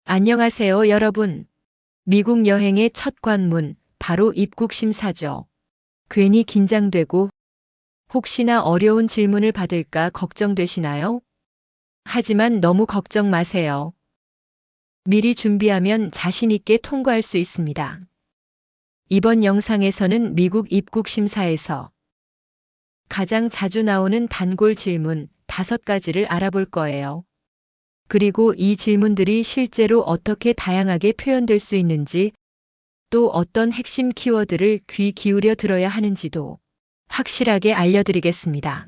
안녕하세요, 여러분. 미국 여행의 첫 관문, 바로 입국 심사죠. 괜히 긴장되고 혹시나 어려운 질문을 받을까 걱정되시나요? 하지만 너무 걱정 마세요. 미리 준비하면 자신 있게 통과할 수 있습니다. 이번 영상에서는 미국 입국 심사에서 가장 자주 나오는 단골 질문 5가지를 알아볼 거예요. 그리고 이 질문들이 실제로 어떻게 다양하게 표현될 수 있는지, 또 어떤 핵심 키워드를 귀 기울여 들어야 하는지도 확실하게 알려드리겠습니다.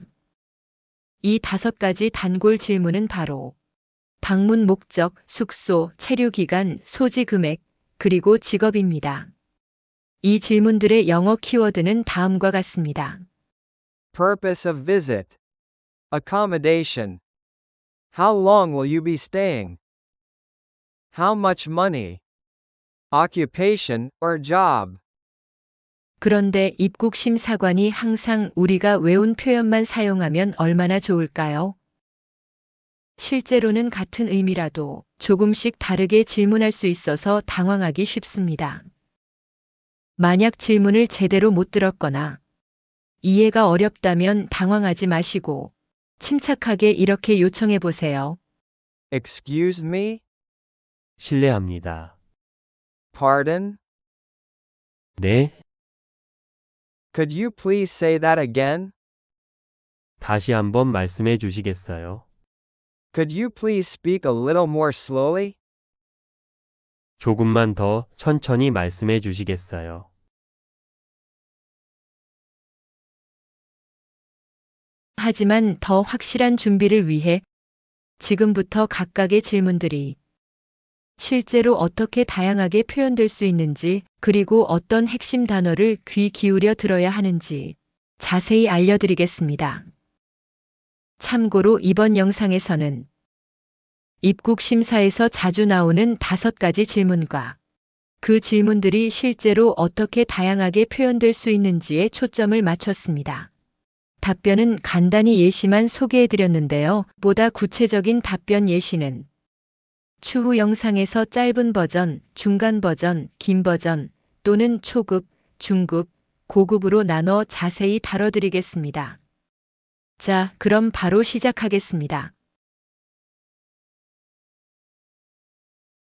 이 5가지 단골 질문은 바로 방문 목적, 숙소, 체류 기간, 소지 금액, 그리고 직업입니다. 이 질문들의 영어 키워드는 다음과 같습니다. Purpose of visit. Accommodation. How long will you be staying? How much money? Occupation or job. 그런데 입국 심사관이 항상 우리가 외운 표현만 사용하면 얼마나 좋을까요? 실제로는 같은 의미라도 조금씩 다르게 질문할 수 있어서 당황하기 쉽습니다. 만약 질문을 제대로 못 들었거나 이해가 어렵다면 당황하지 마시고 침착하게 이렇게 요청해 보세요. Excuse me? 실례합니다. Pardon? 네, Could you please say that again? 다시 한번 말씀해 주시겠어요? Could you please speak a little more slowly? 조금만 더 천천히 말씀해 주시겠어요? 하지만 더 확실한 준비를 위해 지금부터 각각의 질문들이 실제로 어떻게 다양하게 표현될 수 있는지, 그리고 어떤 핵심 단어를 귀 기울여 들어야 하는지 자세히 알려드리겠습니다. 참고로 이번 영상에서는 입국 심사에서 자주 나오는 5가지 질문과 그 질문들이 실제로 어떻게 다양하게 표현될 수 있는지에 초점을 맞췄습니다. 답변은 간단히 예시만 소개해드렸는데요. 보다 구체적인 답변 예시는 추후 영상에서 짧은 버전, 중간 버전, 긴 버전 또는 초급, 중급, 고급으로 나눠 자세히 다뤄드리겠습니다. 자, 그럼 바로 시작하겠습니다.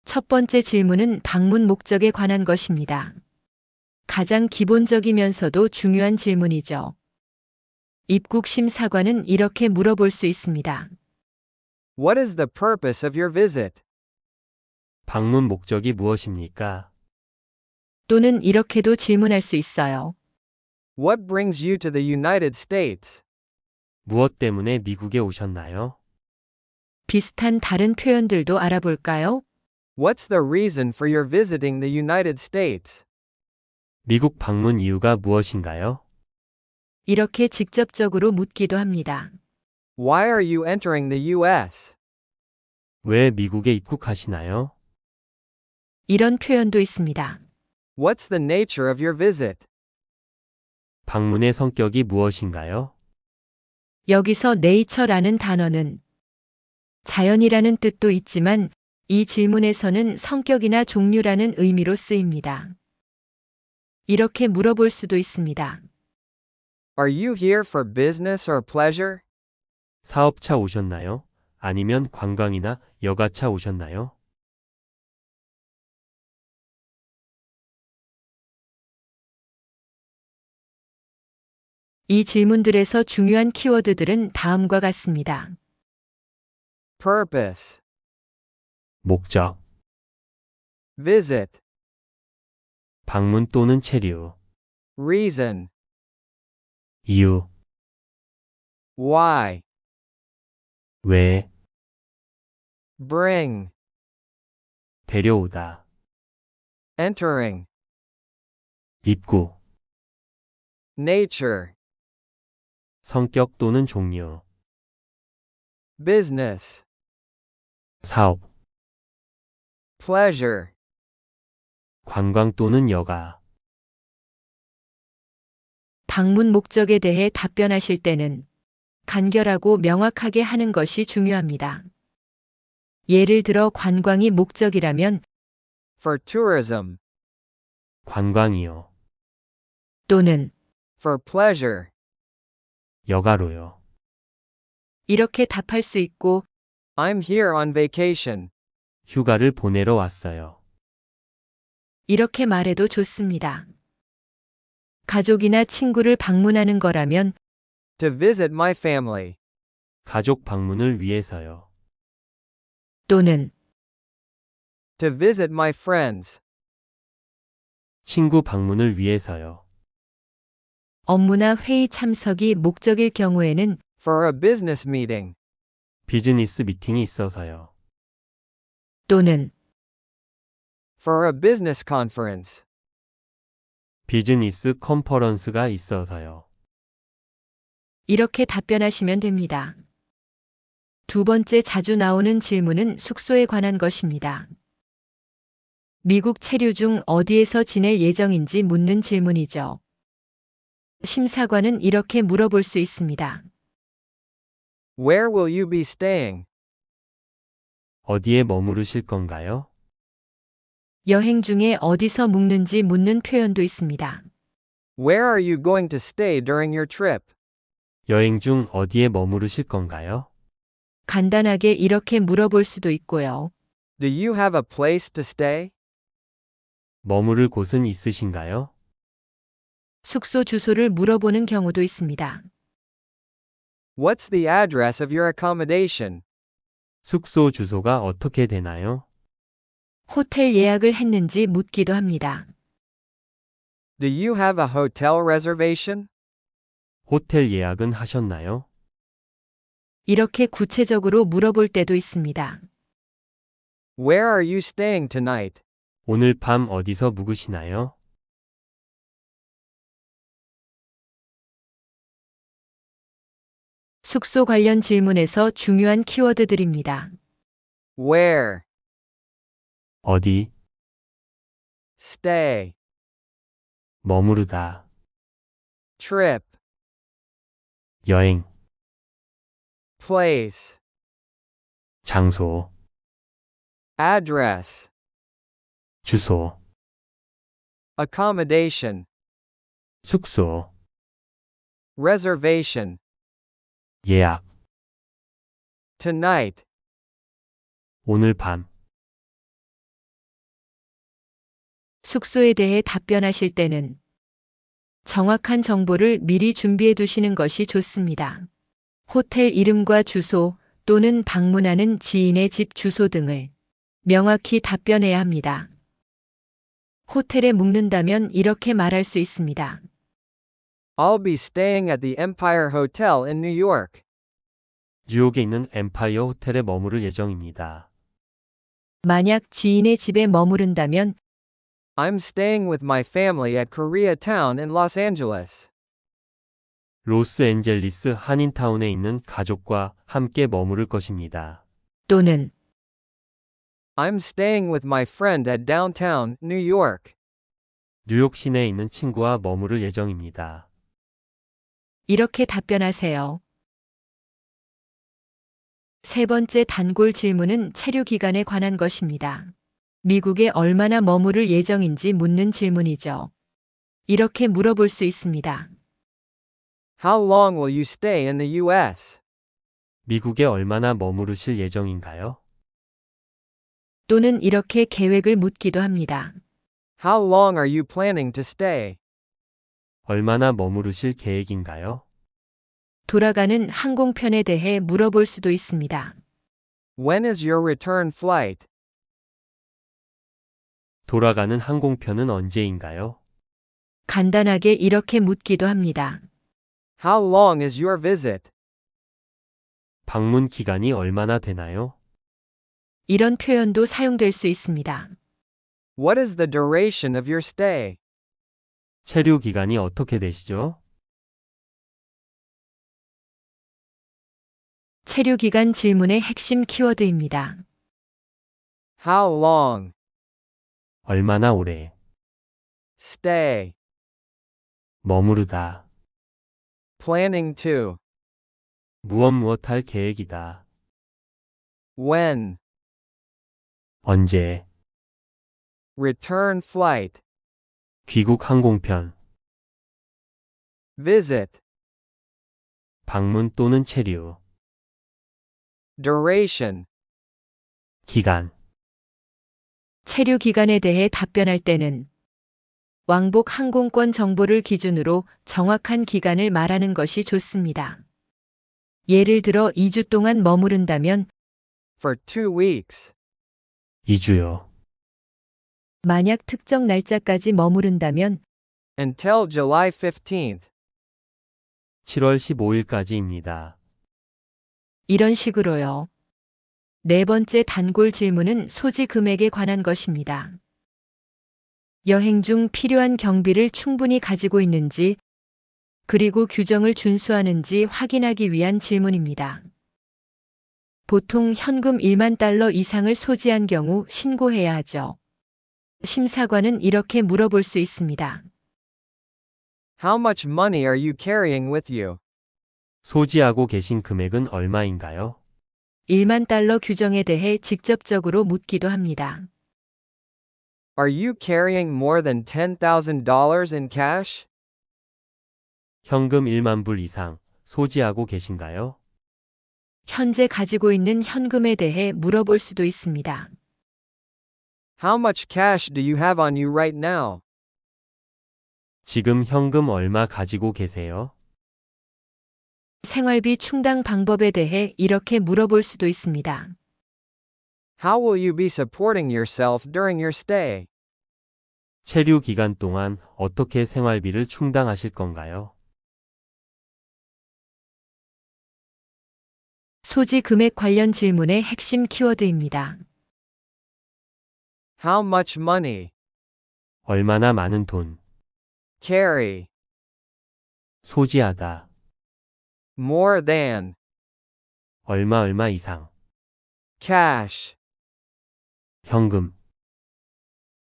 첫 번째 질문은 방문 목적에 관한 것입니다. 가장 기본적이면서도 중요한 질문이죠. 입국 심사관은 이렇게 물어볼 수 있습니다. What is the purpose of your visit? 방문 목적이 무엇입니까? 또는 이렇게도 질문할 수 있어요. What brings you to the United States? 무엇 때문에 미국에 오셨나요? 비슷한 다른 표현들도 알아볼까요? What's the reason for your visiting the United States? 미국 방문 이유가 무엇인가요? 이렇게 직접적으로 묻기도 합니다. Why are you entering the US? 왜 미국에 입국하시나요? 이런 표현도 있습니다. What's the nature of your visit? 방문의 성격이 무엇인가요? 여기서 nature라는 단어는 자연이라는 뜻도 있지만 이 질문에서는 성격이나 종류라는 의미로 쓰입니다. 이렇게 물어볼 수도 있습니다. Are you here for business or pleasure? 사업차 오셨나요? 아니면 관광이나 여가차 오셨나요? 이 질문들에서 중요한 키워드들은 다음과 같습니다. Purpose. 목적, Visit. 방문 또는 체류, Reason. 이유, Why. 왜, Bring. 데려오다, Entering. 입구, Nature. 성격 또는 종류, Business. 사업, Pleasure. 관광 또는 여가. 방문 목적에 대해 답변하실 때는 간결하고 명확하게 하는 것이 중요합니다. 예를 들어 관광이 목적이라면 For tourism. 관광이요. 또는 For pleasure. 여가로요. 이렇게 답할 수 있고 I'm here on vacation. 휴가를 보내러 왔어요. 이렇게 말해도 좋습니다. 가족이나 친구를 방문하는 거라면 To visit my family. 가족 방문을 위해서요. 또는 To visit my friends. 친구 방문을 위해서요. 업무나 회의 참석이 목적일 경우에는 For a business meeting. 비즈니스 미팅이 있어서요. 또는 For a business conference. 비즈니스 컨퍼런스가 있어서요. 이렇게 답변하시면 됩니다. 두 번째 자주 나오는 질문은 숙소에 관한 것입니다. 미국 체류 중 어디에서 지낼 예정인지 묻는 질문이죠. 심사관은 이렇게 물어볼 수 있습니다. Where will you be staying? 어디에 머무르실 건가요? 여행 중에 어디서 묵는지 묻는 표현도 있습니다. Where are you going to stay during your trip? 여행 중 어디에 머무르실 건가요? 간단하게 이렇게 물어볼 수도 있고요. Do you have a place to stay? 머무를 곳은 있으신가요? 숙소 주소를 물어보는 경우도 있습니다. What's the address of your accommodation? 숙소 주소가 어떻게 되나요? 호텔 예약을 했는지 묻기도 합니다. Do you have a hotel reservation? 호텔 예약은 하셨나요? 이렇게 구체적으로 물어볼 때도 있습니다. Where are you staying tonight? 오늘 밤 어디서 묵으시나요? 숙소 관련 질문에서 중요한 키워드들입니다. Where? 어디, Stay. 머무르다, Trip. 여행, Place. 장소, Address. 주소, Accommodation. 숙소, Reservation. 예약, Tonight. 오늘 밤, 숙소에 대해 답변하실 때는 정확한 정보를 미리 준비해 두시는 것이 좋습니다. 호텔 이름과 주소 또는 방문하는 지인의 집 주소 등을 명확히 답변해야 합니다. 호텔에 묵는다면 이렇게 말할 수 있습니다. I'll be staying at the Empire Hotel in New York. 뉴욕에 있는 엠파이어 호텔에 머무를 예정입니다. 만약 지인의 집에 머무른다면 I'm staying with my family at Koreatown in Los Angeles. 로스앤젤리스 한인타운에 있는 가족과 함께 머무를 것입니다. 또는 I'm staying with my friend at downtown, New York. 뉴욕 시내에 있는 친구와 머무를 예정입니다. 이렇게 답변하세요. 세 번째 단골 질문은 체류 기간에 관한 것입니다. 미국에 얼마나 머무를 예정인지 묻는 질문이죠. 이렇게 물어볼 수 있습니다. How long will you stay in the U.S.? 미국에 얼마나 머무르실 예정인가요? 또는 이렇게 계획을 묻기도 합니다. How long are you planning to stay? 얼마나 머무르실 계획인가요? 돌아가는 항공편에 대해 물어볼 수도 있습니다. When is your return flight? 돌아가는 항공편은 언제인가요? 간단하게 이렇게 묻기도 합니다. How long is your visit? 방문 기간이 얼마나 되나요? 이런 표현도 사용될 수 있습니다. What is the duration of your stay? 체류 기간이 어떻게 되시죠? 체류 기간 질문의 핵심 키워드입니다. How long? 얼마나 오래, Stay. 머무르다, Planning to. 무엇 할 계획이다, When? 언제, return flight, 귀국 항공편, visit, 방문 또는 체류, duration, 기간, 체류 기간에 대해 답변할 때는 왕복 항공권 정보를 기준으로 정확한 기간을 말하는 것이 좋습니다. 예를 들어 2주 동안 머무른다면 for 2 weeks, 2주요, 만약 특정 날짜까지 머무른다면 until July 15th, 7월 15일까지입니다. 이런 식으로요. 네 번째 단골 질문은 소지 금액에 관한 것입니다. 여행 중 필요한 경비를 충분히 가지고 있는지, 그리고 규정을 준수하는지 확인하기 위한 질문입니다. 보통 현금 1만 달러 이상을 소지한 경우 신고해야 하죠. 심사관은 이렇게 물어볼 수 있습니다. how much money are you carrying with you? 소지하고 계신 금액은 얼마인가요? 1만 달러 규정에 대해 직접적으로 묻기도 합니다. Are you carrying more than $10,000 in cash? 현금 1만 불 이상 소지하고 계신가요? 현재 가지고 있는 현금에 대해 물어볼 수도 있습니다. How much cash do you have on you right now? 지금 현금 얼마 가지고 계세요? 생활비 충당 방법에 대해 이렇게 물어볼 수도 있습니다. How will you be supporting yourself during your stay? 체류 기간 동안 어떻게 생활비를 충당하실 건가요? 소지 금액 관련 질문의 핵심 키워드입니다. How much money? 얼마나 많은 돈, Carry. 소지하다, More than. 얼마 이상, Cash. 현금,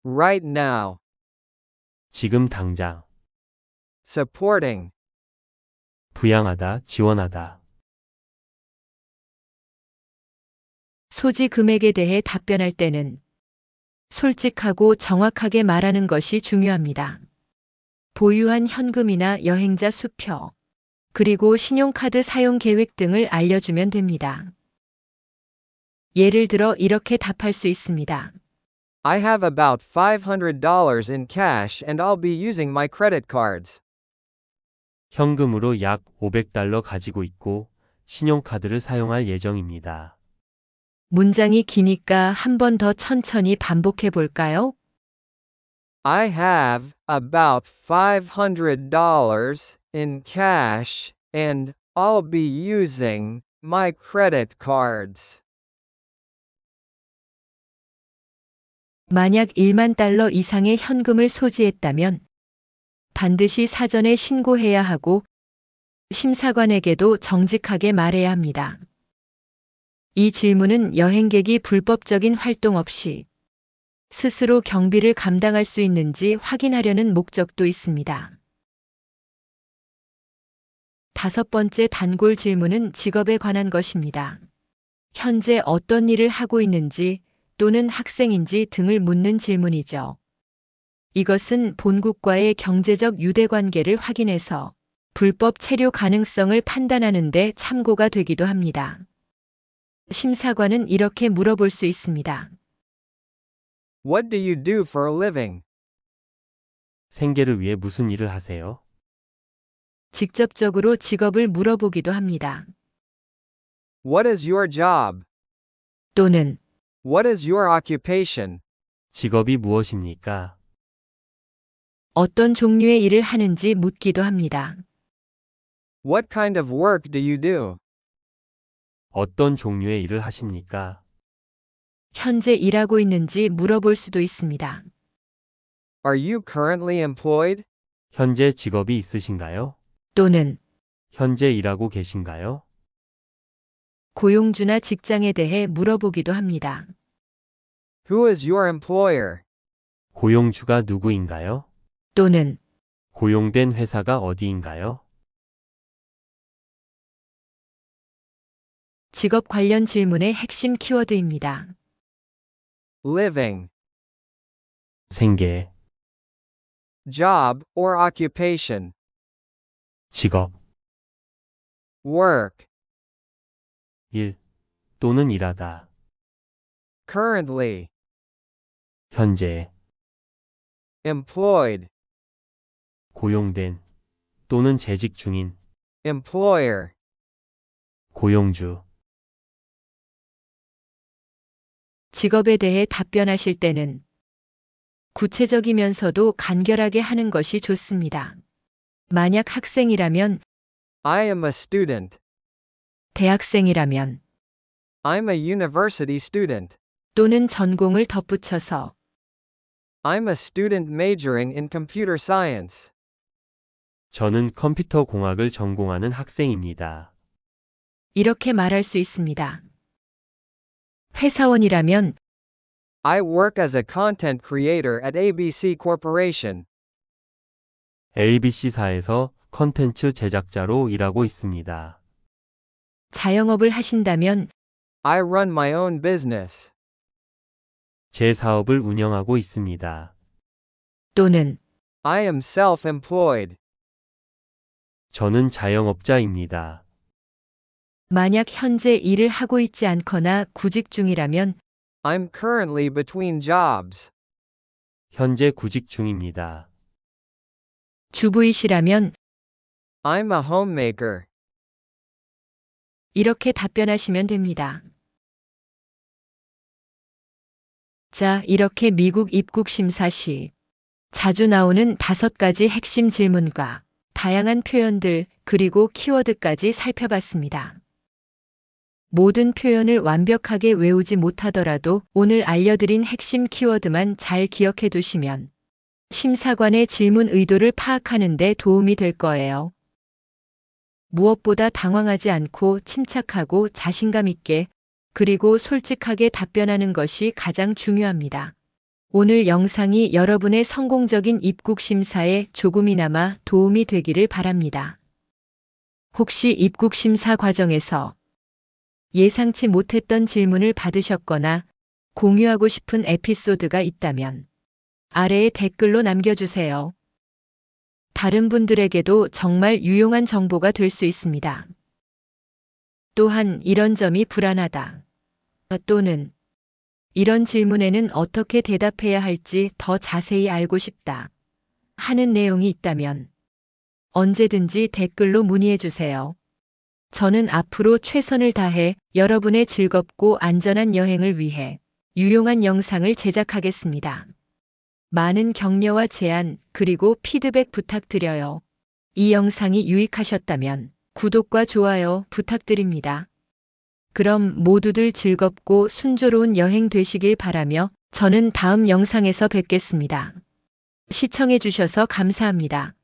Right now. 지금 당장, Supporting. 부양하다, 지원하다. 소지 금액에 대해 답변할 때는 솔직하고 정확하게 말하는 것이 중요합니다. 보유한 현금이나 여행자 수표, 그리고 신용카드 사용 계획 등을 알려주면 됩니다. 예를 들어 이렇게 답할 수 있습니다. I have about $500 in cash and I'll be using my credit cards. 현금으로 약 500달러 가지고 있고 신용카드를 사용할 예정입니다. 문장이 기니까 한 번 더 천천히 반복해 볼까요? I have about $500 in cash and I'll be using my credit cards. 만약 1만 달러 이상의 현금을 소지했다면 반드시 사전에 신고해야 하고 심사관에게도 정직하게 말해야 합니다. 이 질문은 여행객이 불법적인 활동 없이 스스로 경비를 감당할 수 있는지 확인하려는 목적도 있습니다. 다섯 번째 단골 질문은 직업에 관한 것입니다. 현재 어떤 일을 하고 있는지 또는 학생인지 등을 묻는 질문이죠. 이것은 본국과의 경제적 유대관계를 확인해서 불법 체류 가능성을 판단하는 데 참고가 되기도 합니다. 심사관은 이렇게 물어볼 수 있습니다. What do you do for a living? 생계를 위해 무슨 일을 하세요? 직접적으로 직업을 물어보기도 합니다. What is your job? 또는 What is your occupation? 직업이 무엇입니까? 어떤 종류의 일을 하는지 묻기도 합니다. What kind of work do you do? 어떤 종류의 일을 하십니까? 현재 일하고 있는지 물어볼 수도 있습니다. Are you currently employed? 현재 직업이 있으신가요? 또는 현재 일하고 계신가요? 고용주나 직장에 대해 물어보기도 합니다. Who is your employer? 고용주가 누구인가요? 또는 고용된 회사가 어디인가요? 직업 관련 질문의 핵심 키워드입니다. living, 생계, job or occupation, 직업, work, 일 또는 일하다, currently, 현재, employed, 고용된 또는 재직 중인, employer, 고용주, 직업에 대해 답변하실 때는 구체적이면서도 간결하게 하는 것이 좋습니다. 만약 학생이라면, I am a student, 대학생이라면, I'm a university student, 또는 전공을 덧붙여서 I'm a student majoring in computer science, 저는 컴퓨터 공학을 전공하는 학생입니다. 이렇게 말할 수 있습니다. 회사원이라면 I work as a content creator at ABC Corporation, ABC사에서 컨텐츠 제작자로 일하고 있습니다. 자영업을 하신다면 I run my own business, 제 사업을 운영하고 있습니다. 또는 I am self-employed, 저는 자영업자입니다. 만약 현재 일을 하고 있지 않거나 구직 중이라면 I'm currently between jobs, 현재 구직 중입니다. 주부이시라면 I'm a homemaker, 이렇게 답변하시면 됩니다. 자, 이렇게 미국 입국 심사 시 자주 나오는 5가지 핵심 질문과 다양한 표현들 그리고 키워드까지 살펴봤습니다. 모든 표현을 완벽하게 외우지 못하더라도 오늘 알려드린 핵심 키워드만 잘 기억해 두시면 심사관의 질문 의도를 파악하는 데 도움이 될 거예요. 무엇보다 당황하지 않고 침착하고 자신감 있게 그리고 솔직하게 답변하는 것이 가장 중요합니다. 오늘 영상이 여러분의 성공적인 입국 심사에 조금이나마 도움이 되기를 바랍니다. 혹시 입국 심사 과정에서 예상치 못했던 질문을 받으셨거나 공유하고 싶은 에피소드가 있다면 아래에 댓글로 남겨주세요. 다른 분들에게도 정말 유용한 정보가 될 수 있습니다. 또한 이런 점이 불안하다 또는 이런 질문에는 어떻게 대답해야 할지 더 자세히 알고 싶다 하는 내용이 있다면 언제든지 댓글로 문의해 주세요. 저는 앞으로 최선을 다해 여러분의 즐겁고 안전한 여행을 위해 유용한 영상을 제작하겠습니다. 많은 격려와 제안 그리고 피드백 부탁드려요. 이 영상이 유익하셨다면 구독과 좋아요 부탁드립니다. 그럼 모두들 즐겁고 순조로운 여행 되시길 바라며 저는 다음 영상에서 뵙겠습니다. 시청해 주셔서 감사합니다.